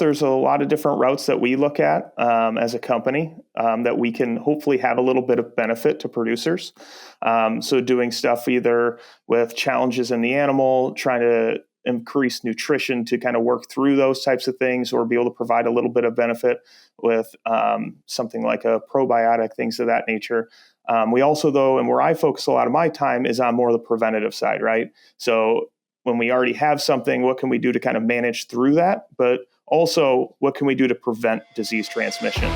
there's a lot of different routes that we look at as a company that we can hopefully have a little bit of benefit to producers. So doing stuff either with challenges in the animal, trying to increase nutrition to kind of work through those types of things, or be able to provide a little bit of benefit with something like a probiotic, things of that nature. We also, though, and where I focus a lot of my time is on more of the preventative side, right? So when we already have something, what can we do to kind of manage through that? But also, what can we do to prevent disease transmission?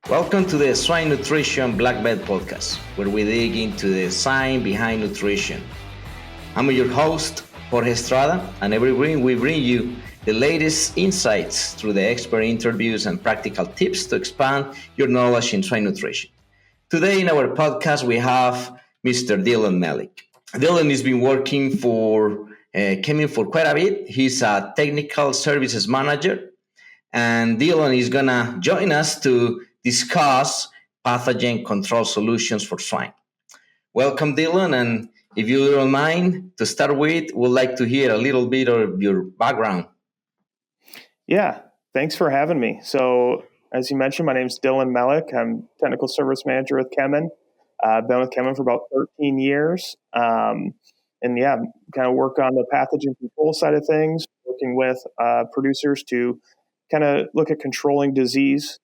Welcome to the Swine Nutrition Blackbelt Podcast, where we dig into the science behind nutrition. I'm your host, Jorge Estrada, and every week we bring you the latest insights through the expert interviews and practical tips to expand your knowledge in swine nutrition. Today in our podcast, we have Mr. Dillon Mellick. Dillon has been working for Kemin for quite a bit. He's a technical services manager, and Dillon is going to join us to discuss pathogen control solutions for swine. Welcome, Dillon, and if you don't mind, to start with, we'd like to hear a little bit of your background. Yeah, thanks for having me. So, as you mentioned, my name is Dillon Mellick. I'm technical service manager with Kemin. I've been with Kemin for about 13 years. And yeah, kind of work on the pathogen control side of things, working with producers to kind of look at controlling disease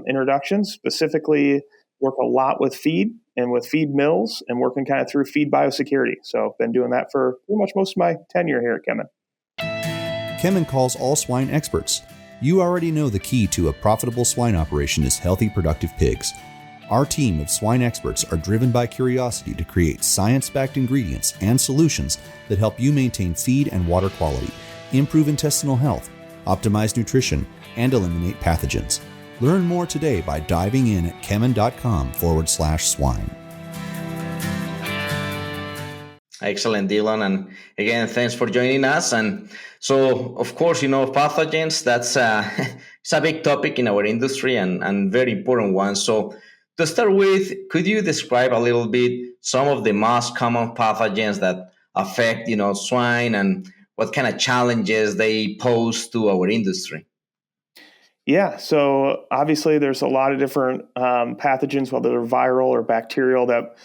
introductions, specifically work a lot with feed and with feed mills and working kind of through feed biosecurity. So I've been doing that for pretty much most of my tenure here at Kemin. Kemin calls all swine experts. You already know the key to a profitable swine operation is healthy, productive pigs. Our team of swine experts are driven by curiosity to create science-backed ingredients and solutions that help you maintain feed and water quality, improve intestinal health, optimize nutrition, and eliminate pathogens. Learn more today by diving in at kemin.com/swine. Excellent, Dillon. And again, thanks for joining us. And so, of course, pathogens, that's it's a big topic in our industry and very important one. So to start with, could you describe a little bit some of the most common pathogens that affect, swine and what kind of challenges they pose to our industry? Yeah, so obviously there's a lot of different pathogens, whether they're viral or bacterial, that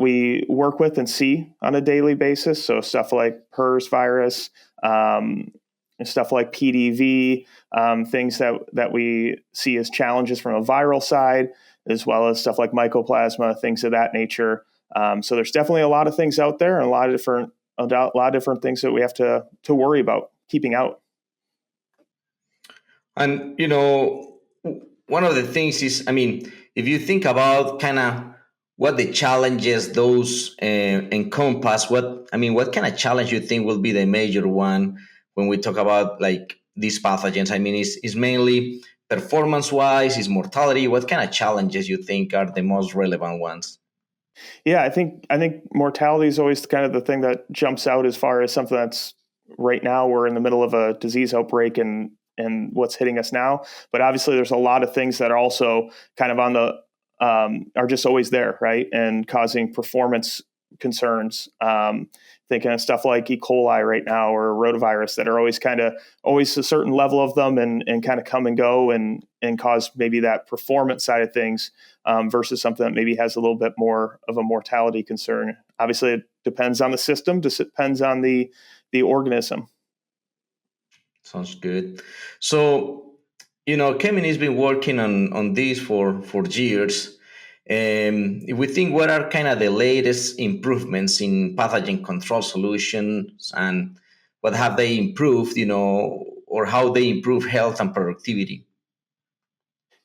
we work with and see on a daily basis. So stuff like PRRS virus, and stuff like PDV, things that we see as challenges from a viral side, as well as stuff like mycoplasma, things of that nature. So there's definitely a lot of things out there and a lot of different things that we have to worry about keeping out. And, one of the things is, if you think about kind of what the challenges those encompass, what kind of challenge you think will be the major one when we talk about like these pathogens? Is mainly performance-wise, is mortality? What kind of challenges you think are the most relevant ones? Yeah, I think mortality is always kind of the thing that jumps out as far as something that's right now we're in the middle of a disease outbreak and what's hitting us now. But obviously there's a lot of things that are also kind of on the are just always there, right? And causing performance concerns. Thinking of stuff like E. coli right now or rotavirus that are always a certain level of them and kind of come and go and cause maybe that performance side of things versus something that maybe has a little bit more of a mortality concern. Obviously it depends on the system, depends on the organism. Sounds good. So, Kemin has been working on this for years. If we think what are kind of the latest improvements in pathogen control solutions and what have they improved, or how they improve health and productivity?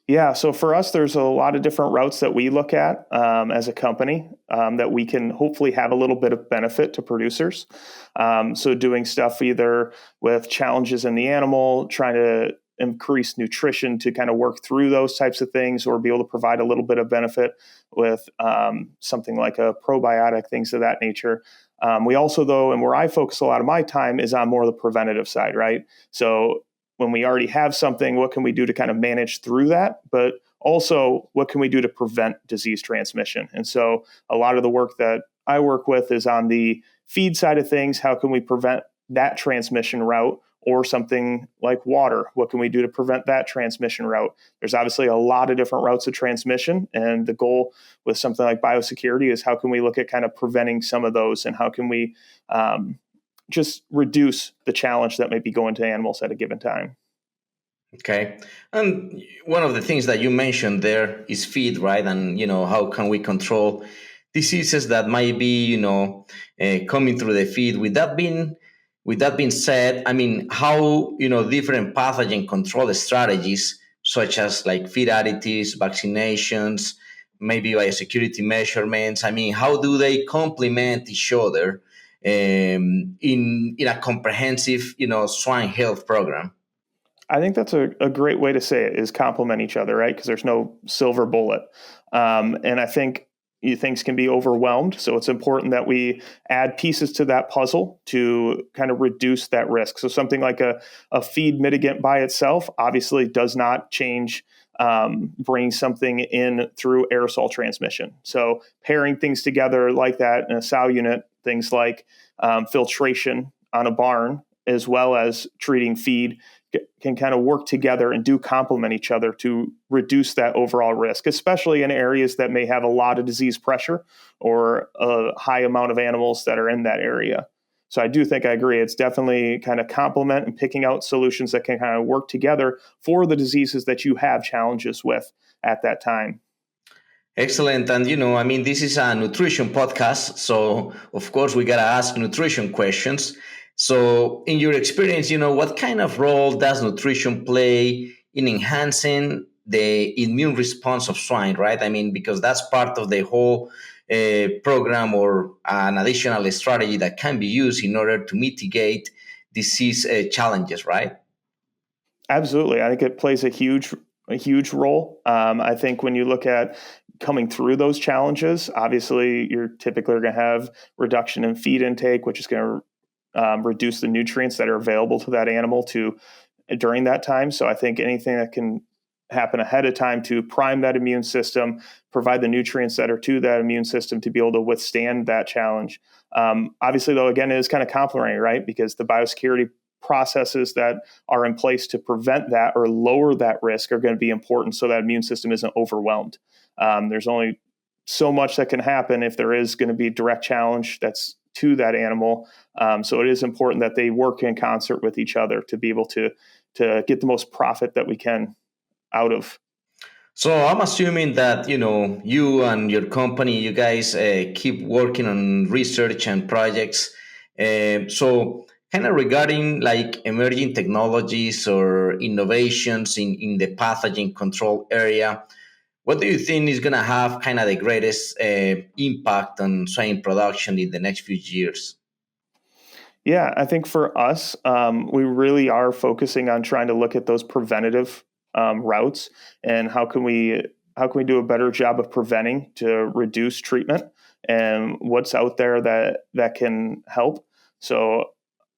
Yeah, so for us, there's a lot of different routes that we look at as a company that we can hopefully have a little bit of benefit to producers. So doing stuff either with challenges in the animal, trying to increase nutrition to kind of work through those types of things, or be able to provide a little bit of benefit with something like a probiotic, things of that nature. We also, though, and where I focus a lot of my time is on more of the preventative side, right? So when we already have something, what can we do to kind of manage through that? But also what can we do to prevent disease transmission? And so a lot of the work that I work with is on the feed side of things. How can we prevent that transmission route? Or something like water, what can we do to prevent that transmission route? There's obviously a lot of different routes of transmission, and the goal with something like biosecurity is how can we look at kind of preventing some of those, and how can we just reduce the challenge that may be going to animals at a given time. Okay. And one of the things that you mentioned there is feed, right? And, how can we control diseases that might be, coming through the feed? With that being said, I mean, how, different pathogen control strategies, such as like feed additives, vaccinations, maybe biosecurity measurements, I mean, how do they complement each other in a comprehensive, swine health program? I think that's a great way to say it, is complement each other, right? Because there's no silver bullet. And I think things can be overwhelmed. So it's important that we add pieces to that puzzle to kind of reduce that risk. So something like a feed mitigant by itself obviously does not change bringing something in through aerosol transmission. So pairing things together like that in a sow unit, things like filtration on a barn, as well as treating feed, can kind of work together and do complement each other to reduce that overall risk, especially in areas that may have a lot of disease pressure or a high amount of animals that are in that area. So I do think I agree. It's definitely kind of complement and picking out solutions that can kind of work together for the diseases that you have challenges with at that time. Excellent. And, I mean, this is a nutrition podcast. So, of course, we got to ask nutrition questions. So in your experience, what kind of role does nutrition play in enhancing the immune response of swine, right? I mean, because that's part of the whole program or an additional strategy that can be used in order to mitigate disease challenges, right? Absolutely. I think it plays a huge role. I think when you look at coming through those challenges, obviously you're typically going to have reduction in feed intake, which is going to reduce the nutrients that are available to that animal during that time. So I think anything that can happen ahead of time to prime that immune system, provide the nutrients that are to that immune system to be able to withstand that challenge. Obviously, though, again, it is kind of complementary, right? Because the biosecurity processes that are in place to prevent that or lower that risk are going to be important so that immune system isn't overwhelmed. There's only so much that can happen if there is going to be direct challenge that's to that animal. So it is important that they work in concert with each other to be able to get the most profit that we can out of. So I'm assuming that, you and your company, you guys keep working on research and projects. So kind of regarding like emerging technologies or innovations in the pathogen control area, what do you think is going to have kind of the greatest impact on swine production in the next few years? Yeah, I think for us, we really are focusing on trying to look at those preventative routes and how can we do a better job of preventing to reduce treatment and what's out there that can help. So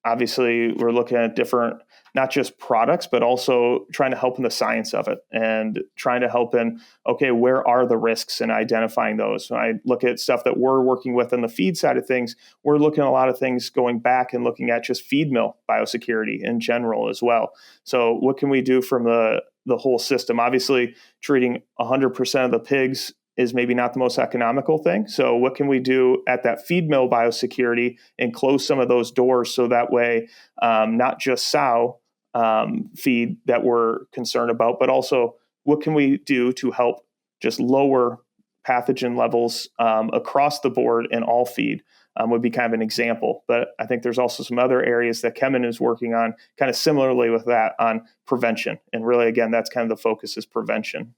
obviously, we're looking at different, not just products, but also trying to help in the science of it and trying to help in, okay, where are the risks and identifying those? When I look at stuff that we're working with on the feed side of things, we're looking at a lot of things going back and looking at just feed mill biosecurity in general as well. So what can we do from the whole system? Obviously, treating 100% of the pigs is maybe not the most economical thing. So what can we do at that feed mill biosecurity and close some of those doors so that way, not just sow feed that we're concerned about, but also what can we do to help just lower pathogen levels across the board in all feed would be kind of an example. But I think there's also some other areas that Kemin is working on kind of similarly with that on prevention. And really, again, that's kind of the focus is prevention.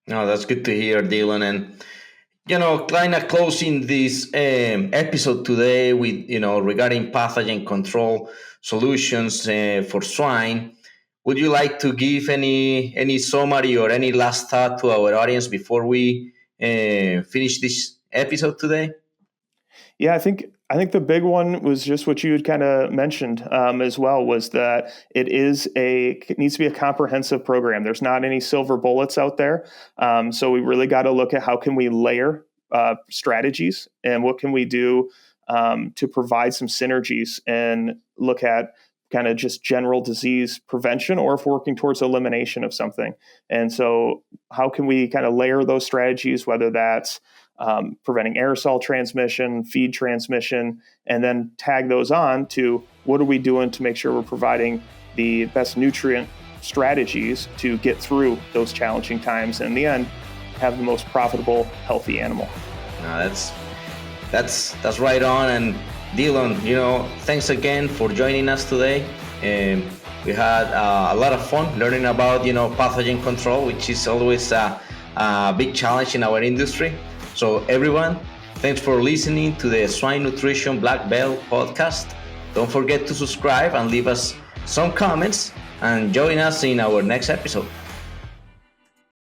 No, that's good to hear, Dillon. And, kind of closing this episode today with, regarding pathogen control solutions for swine, would you like to give any summary or any last thought to our audience before we finish this episode today? Yeah, I think I think the big one was just what you had kind of mentioned as well, was that it needs to be a comprehensive program. There's not any silver bullets out there. So we really got to look at how can we layer strategies and what can we do to provide some synergies and look at kind of just general disease prevention, or if we're working towards elimination of something. And so how can we kind of layer those strategies, whether that's preventing aerosol transmission, feed transmission, and then tag those on to what are we doing to make sure we're providing the best nutrient strategies to get through those challenging times, and in the end, have the most profitable, healthy animal. That's right on. And Dillon, thanks again for joining us today. We had a lot of fun learning about, pathogen control, which is always a big challenge in our industry. So everyone, thanks for listening to the Swine Nutrition Blackbelt Podcast. Don't forget to subscribe and leave us some comments, and join us in our next episode.